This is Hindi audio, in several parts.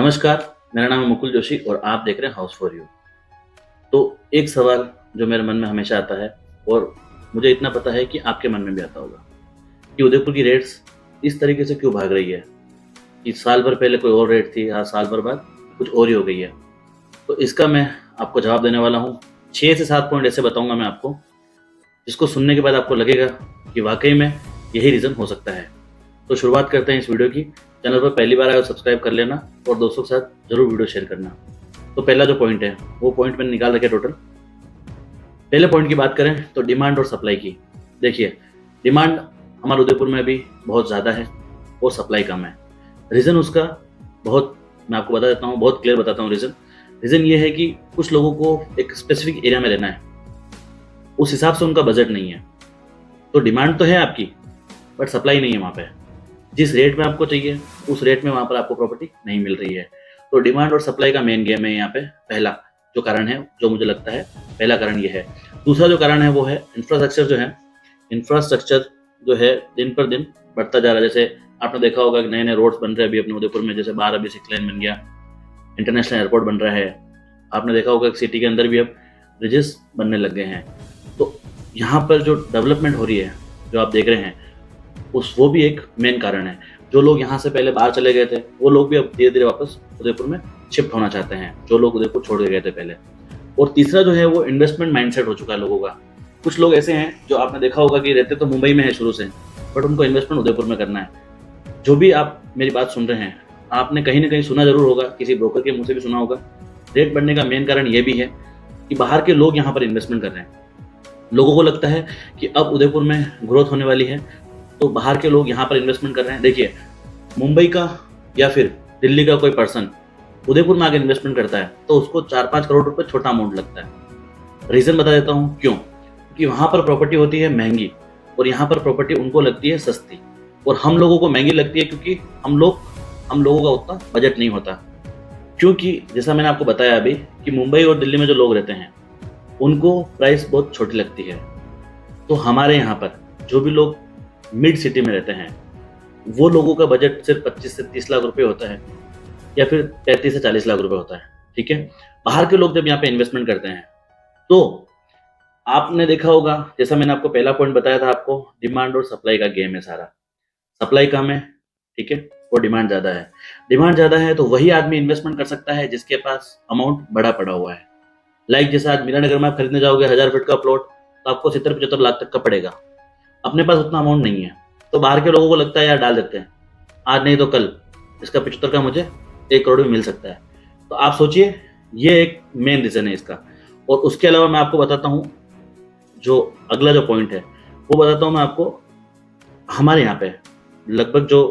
नमस्कार, मेरा नाम है मुकुल जोशी और आप देख रहे हैं हाउस फॉर यू। तो एक सवाल जो मेरे मन में हमेशा आता है और मुझे इतना पता है कि आपके मन में भी आता होगा कि उदयपुर की रेट्स इस तरीके से क्यों भाग रही है कि साल भर पहले कोई और रेट थी, आज साल भर बाद कुछ और ही हो गई है। तो इसका मैं आपको जवाब देने वाला हूँ। 6 से 7 पॉइंट ऐसे बताऊँगा मैं आपको, जिसको सुनने के बाद आपको लगेगा कि वाक़ई में यही रीज़न हो सकता है। तो शुरुआत करते हैं इस वीडियो की। चैनल पर पहली बार आए तो सब्सक्राइब कर लेना और दोस्तों के साथ ज़रूर वीडियो शेयर करना। तो पहला जो पॉइंट है वो पॉइंट मैंने निकाल रखे टोटल। पहले पॉइंट की बात करें तो डिमांड और सप्लाई की। देखिए, डिमांड हमारे उदयपुर में भी बहुत ज़्यादा है और सप्लाई कम है। रीज़न उसका बहुत मैं आपको बता देता हूँ, बहुत क्लियर बताता हूँ रीज़न ये है कि कुछ लोगों को एक स्पेसिफिक एरिया में रहना है, उस हिसाब से उनका बजट नहीं है। तो डिमांड तो है आपकी बट सप्लाई नहीं है वहाँ पे। जिस रेट में आपको चाहिए उस रेट में वहाँ पर आपको प्रॉपर्टी नहीं मिल रही है। तो डिमांड और सप्लाई का मेन गेम है यहाँ पे। पहला जो कारण है, जो मुझे लगता है पहला कारण ये है। दूसरा जो कारण है वो है इंफ्रास्ट्रक्चर जो है। इंफ्रास्ट्रक्चर जो है दिन पर दिन बढ़ता जा रहा है। जैसे आपने देखा होगा कि नए नए रोड्स बन रहे हैं अभी अपने उदयपुर में। जैसे बाहर अभी 6 लेन बन गया, इंटरनेशनल एयरपोर्ट बन रहा है। आपने देखा होगा कि सिटी के अंदर भी अब ब्रिजेस बनने लग गए हैं। तो यहाँ पर जो डेवलपमेंट हो रही है, जो आप देख रहे हैं, वो भी एक मेन कारण है। जो लोग यहाँ से पहले बाहर चले गए थे वो लोग भी अब धीरे धीरे वापस उदयपुर में शिफ्ट होना चाहते हैं, जो लोग उदयपुर छोड़ के गए थे पहले। और तीसरा जो है वो इन्वेस्टमेंट माइंडसेट हो चुका है लोगों का। कुछ लोग ऐसे हैं जो आपने देखा होगा कि रहते तो मुंबई में है शुरू से, बट उनको इन्वेस्टमेंट उदयपुर में करना है। जो भी आप मेरी बात सुन रहे हैं, आपने कहीं ना कहीं सुना जरूर होगा, किसी ब्रोकर के मुंह से भी सुना होगा। रेट बढ़ने का मेन कारण ये भी है कि बाहर के लोग यहाँ पर इन्वेस्टमेंट कर रहे हैं। लोगों को लगता है कि अब उदयपुर में ग्रोथ होने वाली है तो बाहर के लोग यहाँ पर इन्वेस्टमेंट कर रहे हैं। देखिए, मुंबई का या फिर दिल्ली का कोई पर्सन उदयपुर में आगे इन्वेस्टमेंट करता है तो उसको 4-5 करोड़ रुपए छोटा अमाउंट लगता है। रीजन बता देता हूँ क्यों। क्योंकि वहाँ पर प्रॉपर्टी होती है महंगी और यहाँ पर प्रॉपर्टी उनको लगती है सस्ती, और हम लोगों को महंगी लगती है क्योंकि हम लोगों का उतना बजट नहीं होता। क्योंकि जैसा मैंने आपको बताया अभी कि मुंबई और दिल्ली में जो लोग रहते हैं उनको प्राइस बहुत छोटी लगती है। तो हमारे यहाँ पर जो भी लोग मिड सिटी में रहते हैं वो लोगों का बजट सिर्फ 25 से 30 लाख रुपए होता है या फिर 35 से 40 लाख रुपए होता है। ठीक है, बाहर के लोग जब यहाँ पे इन्वेस्टमेंट करते हैं तो आपने देखा होगा, जैसा मैंने आपको पहला पॉइंट बताया था, आपको डिमांड और सप्लाई का गेम है सारा। सप्लाई कम है, ठीक है, और डिमांड ज्यादा है। डिमांड ज्यादा है तो वही आदमी इन्वेस्टमेंट कर सकता है जिसके पास अमाउंट बड़ा पड़ा हुआ है। लाइक जैसे आज मीरानगर में आप खरीदने जाओगे 1000 फीट का प्लॉट तो आपको 70-75 लाख तक का पड़ेगा। अपने पास उतना अमाउंट नहीं है तो बाहर के लोगों को लगता है यार डाल देते हैं, आज नहीं तो कल इसका 75 का मुझे 1 करोड़ भी मिल सकता है। तो आप सोचिए, ये एक मेन रीजन है इसका। और उसके अलावा मैं आपको बताता हूँ, जो अगला जो पॉइंट है वो बताता हूँ मैं आपको। हमारे यहाँ पे लगभग जो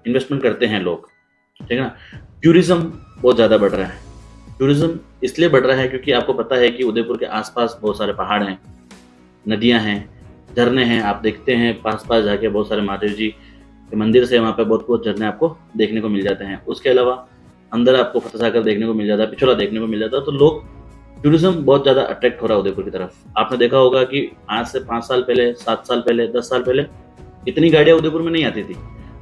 इन्वेस्टमेंट करते हैं लोग, ठीक है ना, टूरिज्म बहुत ज़्यादा बढ़ रहा है। टूरिज्म इसलिए बढ़ रहा है क्योंकि आपको पता है कि उदयपुर के आसपास बहुत सारे पहाड़ हैं, नदियाँ हैं, झरने हैं। आप देखते हैं पास पास जाके बहुत सारे महादेव जी के मंदिर से वहाँ पे बहुत बहुत झरने आपको देखने को मिल जाते हैं। उसके अलावा अंदर आपको फतेह सागर देखने को मिल जाता है, पिछोला देखने को मिल जाता है। तो लोग टूरिज्म बहुत ज़्यादा अट्रैक्ट हो रहा है उदयपुर की तरफ। आपने देखा होगा कि आज से 5 साल पहले, 7 साल पहले, 10 साल पहले इतनी गाड़ियाँ उदयपुर में नहीं आती थी।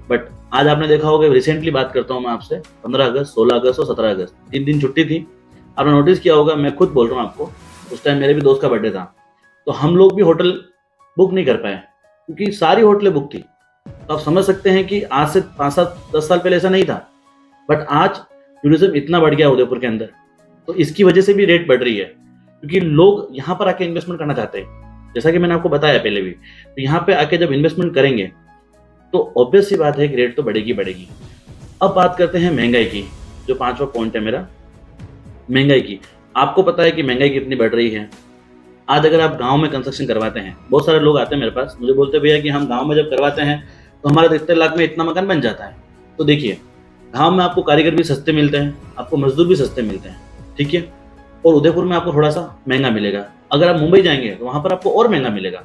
बट आज आपने देखा होगा, रिसेंटली बात करता हूँ मैं आपसे, 15 अगस्त, 16 अगस्त और 17 अगस्त 3 दिन छुट्टी थी। आपने नोटिस किया होगा, मैं खुद बोल रहा हूँ आपको, उस टाइम मेरे भी दोस्त का बर्थडे था तो हम लोग भी होटल बुक नहीं कर पाए क्योंकि सारी होटलें बुक थी। तो आप समझ सकते हैं कि आज से 5-7-10 साल पहले ऐसा नहीं था। बट आज टूरिज्म इतना बढ़ गया उदयपुर के अंदर, तो इसकी वजह से भी रेट बढ़ रही है क्योंकि लोग यहाँ पर आके इन्वेस्टमेंट करना चाहते हैं। जैसा कि मैंने आपको बताया पहले भी, तो यहाँ पे आके जब इन्वेस्टमेंट करेंगे तो ऑब्वियस सी बात है कि रेट तो बढ़ेगी। अब बात करते हैं महंगाई की, जो 5वां पॉइंट है मेरा, महंगाई की। आपको पता है कि महंगाई कितनी बढ़ रही है। आज अगर आप गांव में कंस्ट्रक्शन करवाते हैं, बहुत सारे लोग आते हैं मेरे पास, मुझे बोलते भैया कि हम गांव में जब करवाते हैं तो हमारा तो इतने लाख में इतना मकान बन जाता है। तो देखिए, गांव में आपको कारीगर भी सस्ते मिलते हैं, आपको मजदूर भी सस्ते मिलते हैं, ठीक है, और उदयपुर में आपको थोड़ा सा महंगा मिलेगा। अगर आप मुंबई जाएंगे तो वहां पर आपको और महंगा मिलेगा।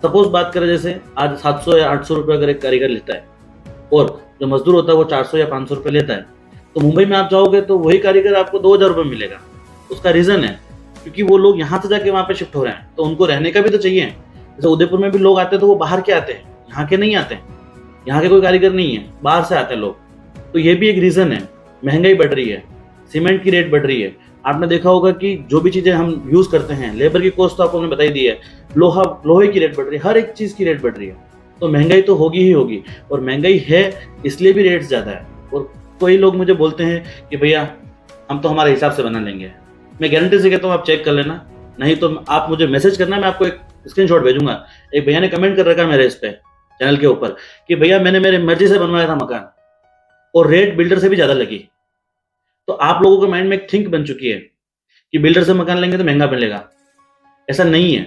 सपोज बात करें, जैसे आज 700 या 800 रुपये अगर एक कारीगर लेता है और जो मजदूर होता है वो 400 या 500 रुपये लेता है, तो मुंबई में आप जाओगे तो वही कारीगर आपको 2000 रुपये मिलेगा। उसका रीजन है क्योंकि वो लोग यहाँ से जाके वहाँ पे शिफ्ट हो रहे हैं तो उनको रहने का भी तो चाहिए। जैसे उदयपुर में भी लोग आते हैं तो वो बाहर के आते हैं, यहाँ के नहीं आते हैं। यहाँ के कोई कारीगर नहीं है, बाहर से आते हैं लोग। तो ये भी एक रीजन है महंगाई बढ़ रही है, सीमेंट की रेट बढ़ रही है, आपने देखा होगा कि जो भी चीज़ें हम यूज़ करते हैं, लेबर की कॉस्ट तो आपको हमने बताई दी है, लोहे की रेट बढ़ रही है, हर एक चीज़ की रेट बढ़ रही है। तो महंगाई तो होगी ही होगी, और महंगाई है इसलिए भी रेट्स ज़्यादा है। और कोई लोग मुझे बोलते हैं कि भैया हम तो हमारे हिसाब से बना लेंगे। मैं गारंटी से कहता हूँ आप चेक कर लेना, नहीं तो आप मुझे मैसेज करना, मैं आपको एक स्क्रीनशॉट भेजूंगा। एक भैया ने कमेंट कर रखा है मेरे इस पे चैनल के ऊपर कि भैया मैंने मेरी मर्जी से बनवाया था मकान और रेट बिल्डर से भी ज़्यादा लगी। तो आप लोगों के माइंड में एक थिंक बन चुकी है कि बिल्डर से मकान लेंगे तो महंगा मिलेगा। ऐसा नहीं है।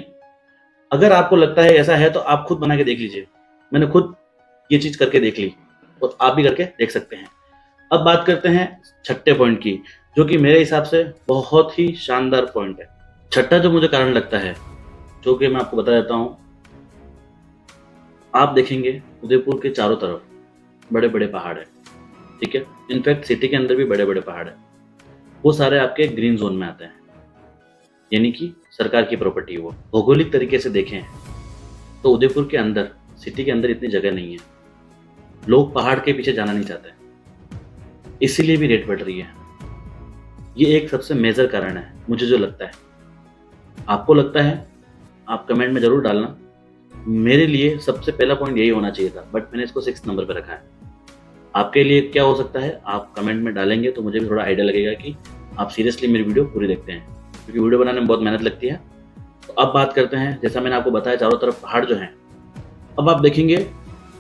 अगर आपको लगता है ऐसा है तो आप खुद बना के देख लीजिए। मैंने खुद ये चीज़ करके देख ली और आप भी करके देख सकते हैं। अब बात करते हैं छठे पॉइंट की, जो कि मेरे हिसाब से बहुत ही शानदार पॉइंट है। छठा जो मुझे कारण लगता है, जो कि मैं आपको बता देता हूँ, आप देखेंगे उदयपुर के चारों तरफ बड़े बड़े पहाड़ है, ठीक है। इनफैक्ट सिटी के अंदर भी बड़े बड़े पहाड़ है, वो सारे आपके ग्रीन जोन में आते हैं, यानी कि सरकार की प्रॉपर्टी है वो। भौगोलिक तरीके से देखें तो उदयपुर के अंदर, सिटी के अंदर इतनी जगह नहीं है, लोग पहाड़ के पीछे जाना नहीं चाहते, इसीलिए भी रेट बढ़ रही है। ये एक सबसे मेजर कारण है मुझे जो लगता है। आपको लगता है आप कमेंट में जरूर डालना। मेरे लिए सबसे पहला पॉइंट यही होना चाहिए था, बट मैंने इसको 6 नंबर पर रखा है। आपके लिए क्या हो सकता है, आप कमेंट में डालेंगे तो मुझे भी थोड़ा आइडिया लगेगा कि आप सीरियसली मेरी वीडियो पूरी देखते हैं, क्योंकि वीडियो बनाने में बहुत मेहनत लगती है। तो अब बात करते हैं, जैसा मैंने आपको बताया चारों तरफ पहाड़ जो हैं, अब आप देखेंगे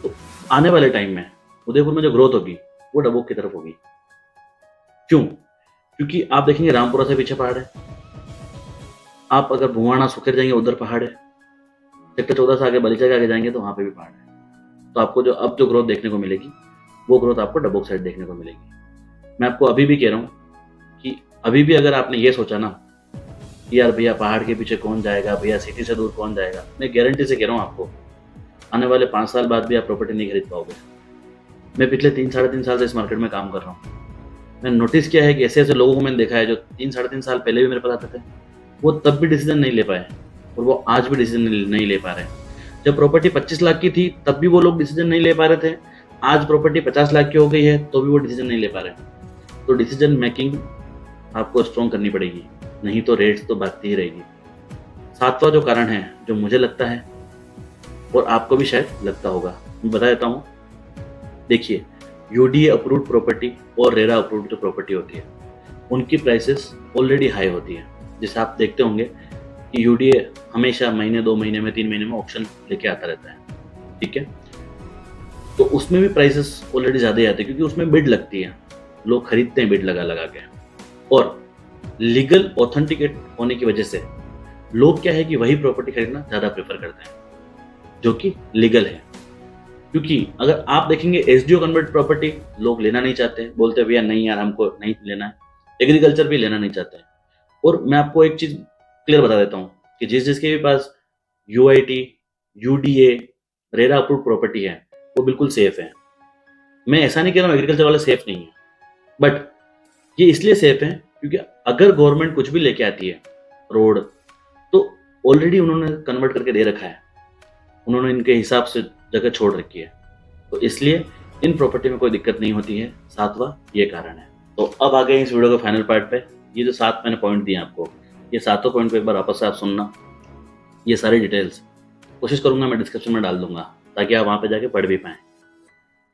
तो आने वाले टाइम में उदयपुर में जो ग्रोथ होगी वो डबोक की तरफ होगी। क्यों? क्योंकि आप देखेंगे रामपुरा से पीछे पहाड़ है, आप अगर भुवाना सुखेर जाएंगे उधर पहाड़ है, सेक्टर 14 से आगे बलीचा के आगे जाएंगे तो वहाँ पे भी पहाड़ है। तो आपको जो ग्रोथ देखने को मिलेगी वो ग्रोथ आपको डबोक साइड देखने को मिलेगी। मैं आपको अभी भी कह रहा हूँ कि अभी भी अगर आपने ये सोचा ना कि यार भैया पहाड़ के पीछे कौन जाएगा, भैया सिटी से दूर कौन जाएगा, मैं गारंटी से कह रहा हूँ आपको आने वाले 5 साल बाद भी आप प्रॉपर्टी नहीं खरीद पाओगे। मैं पिछले 3-3.5 साल से इस मार्केट में काम कर रहा हूँ। मैंने नोटिस किया है कि ऐसे ऐसे लोगों को मैंने देखा है जो 3-3.5 साल पहले भी मेरे पास आते थे, वो तब भी डिसीजन नहीं ले पाए और वो आज भी डिसीजन नहीं ले पा रहे। जब प्रॉपर्टी 25 लाख की थी तब भी वो लोग डिसीजन नहीं ले पा रहे थे, आज प्रॉपर्टी 50 लाख की हो गई है तो भी वो डिसीजन नहीं ले पा रहे। तो डिसीजन मेकिंग आपको स्ट्रॉन्ग करनी पड़ेगी, नहीं तो रेट्स तो भागती ही रहेगी। 7वां जो कारण है, जो मुझे लगता है और आपको भी शायद लगता होगा, मैं बता देता हूँ। देखिए, यूडीए अप्रूव्ड प्रॉपर्टी और रेरा अप्रूव्ड जो प्रॉपर्टी होती है उनकी प्राइसेस ऑलरेडी हाई होती है। जैसे आप देखते होंगे कि यूडीए हमेशा महीने 2 महीने में 3 महीने में ऑप्शन लेके आता रहता है, ठीक है। तो उसमें भी प्राइसेस ऑलरेडी ज़्यादा ही आते हैं क्योंकि उसमें बिड लगती है, लोग खरीदते हैं बिड लगा लगा के। और लीगल ऑथेंटिकेट होने की वजह से लोग क्या है कि वही प्रॉपर्टी खरीदना ज़्यादा प्रेफर करते हैं जो कि लीगल है। क्योंकि अगर आप देखेंगे एसडीओ कन्वर्ट प्रॉपर्टी लोग लेना नहीं चाहते, बोलते हैं भैया नहीं यार हमको नहीं लेना है, एग्रीकल्चर भी लेना नहीं चाहते हैं। और मैं आपको एक चीज़ क्लियर बता देता हूँ कि जिसके भी पास UIT, UDA, RERA approved property है वो बिल्कुल सेफ है। मैं ऐसा नहीं कह रहा हूँ एग्रीकल्चर वाले सेफ नहीं है, बट ये इसलिए सेफ है क्योंकि अगर गवर्नमेंट कुछ भी लेके आती है रोड, तो ऑलरेडी उन्होंने कन्वर्ट करके दे रखा है, उन्होंने इनके हिसाब से जगह छोड़ रखी है, तो इसलिए इन प्रॉपर्टी में कोई दिक्कत नहीं होती है। 7वां ये कारण है। तो अब आ गए इस वीडियो के फाइनल पार्ट पे। ये जो 7 मैंने पॉइंट दिए आपको, ये 7 पॉइंट को एक बार वापस से आप सुनना। ये सारी डिटेल्स कोशिश करूंगा मैं डिस्क्रिप्शन में डाल दूंगा ताकि आप वहाँ पे जाके पढ़ भी पाएँ।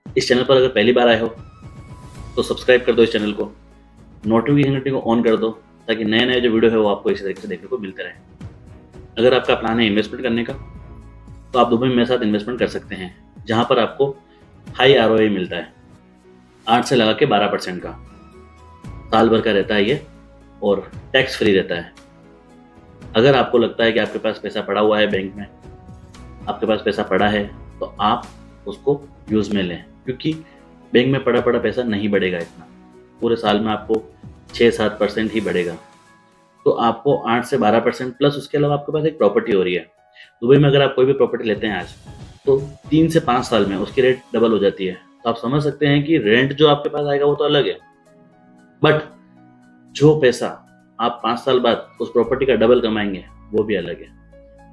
इस चैनल पर अगर पहली बार आए हो तो सब्सक्राइब कर दो इस चैनल को, नोटिफिकेशन घंटी को ऑन कर दो ताकि नए नए जो वीडियो है वो आपको इसी तरीके से देखने को मिलते रहे। अगर आपका प्लान है इन्वेस्टमेंट करने का तो आप दुबई में मेरे साथ इन्वेस्टमेंट कर सकते हैं, जहाँ पर आपको हाई आरओआई मिलता है, 8 से लगा के 12% का, साल भर का रहता है ये और टैक्स फ्री रहता है। अगर आपको लगता है कि आपके पास पैसा पड़ा हुआ है बैंक में, आपके पास पैसा पड़ा है तो आप उसको यूज़ में लें, क्योंकि बैंक में पड़ा पैसा नहीं बढ़ेगा इतना, पूरे साल में आपको 6-7% ही बढ़ेगा। तो आपको 8 से 12% प्लस उसके अलावा आपके पास एक प्रॉपर्टी हो रही है। दुबई में अगर आप कोई भी प्रॉपर्टी लेते हैं आज, तो 3 से 5 साल में उसकी रेट डबल हो जाती है। तो आप समझ सकते हैं कि रेंट जो आपके पास आएगा वो तो अलग है, बट जो पैसा आप 5 साल बाद उस प्रॉपर्टी का डबल कमाएंगे वो भी अलग है।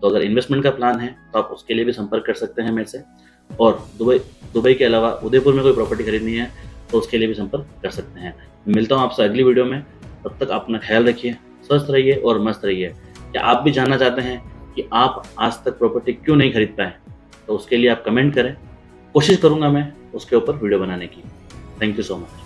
तो अगर इन्वेस्टमेंट का प्लान है तो आप उसके लिए भी संपर्क कर सकते हैं मेरे से। और दुबई के अलावा उदयपुर में कोई प्रॉपर्टी खरीदनी है तो उसके लिए भी संपर्क कर सकते हैं। मिलता हूँ आपसे अगली वीडियो में, तब तक अपना ख्याल रखिए, स्वस्थ रहिए और मस्त रहिए। क्या आप भी जानना चाहते हैं कि आप आज तक प्रॉपर्टी क्यों नहीं खरीद पाए? तो उसके लिए आप कमेंट करें, कोशिश करूँगा मैं उसके ऊपर वीडियो बनाने की। Thank you so much.